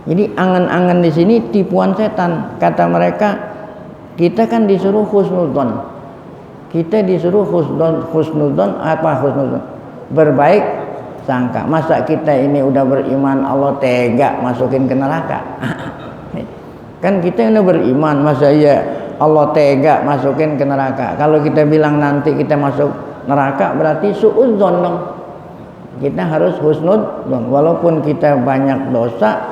jadi angan-angan di sini tipuan setan. Kata mereka, kita kan disuruh husnudzon, kita disuruh husnudzon. Apa husnudzon? Berbaik sangka. Masa kita ini udah beriman, Allah tega masukin ke neraka? Kan kita udah beriman, masa iya Allah tega masukin ke neraka? Kalau kita bilang nanti kita masuk neraka, berarti suudzon dong. Kita harus husnudzon. Walaupun kita banyak dosa,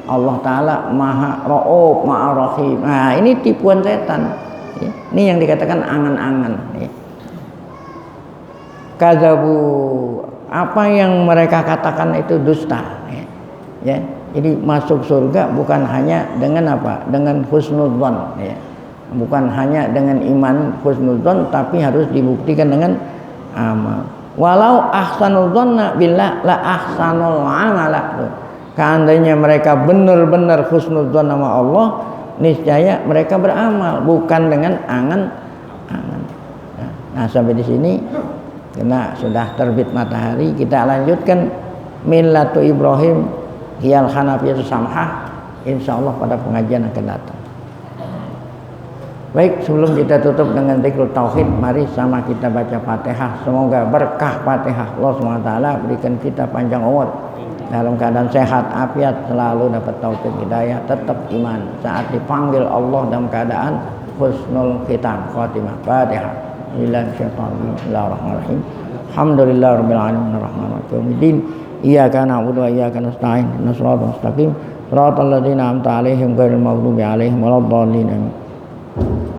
Allah Ta'ala maha ra'uf, maha rahim. Nah, ini tipuan setan. Ini yang dikatakan angan-angan. Kadzabu, apa yang mereka katakan itu dusta. Ya, jadi masuk surga bukan hanya dengan apa? Dengan husnudzon. Ya. Bukan hanya dengan iman husnudzon, tapi harus dibuktikan dengan amal. Walau ahsanul dzanna billah la ahsanul amala. Seandainya mereka benar-benar husnudzon sama Allah, niscaya mereka beramal bukan dengan angan-angan. Nah, sampai di sini karena sudah terbit matahari, kita lanjutkan millatu Ibrahim hiyal hanafiyatu samhah, insyaallah pada pengajian akan datang. Baik, sebelum kita tutup dengan zikrul tauhid, mari sama kita baca Fatihah. Semoga berkah Fatihah Allah SWT berikan kita panjang umur, dalam keadaan sehat, afiat, selalu dapat taufik hidayah, tetap iman saat dipanggil Allah dalam keadaan husnul khitam khatimah. Fatihah. Bismillahirrahmanirrahim. Alhamdulillahirabbil alamin arrahmanirrahim yaumiddin. Iyyaka na'budu wa iyyaka nasta'in. Ihdinas siratal mustaqim. Shiratal ladzina an'amta 'alaihim ghairil maghdubi 'alaihim waladdallin.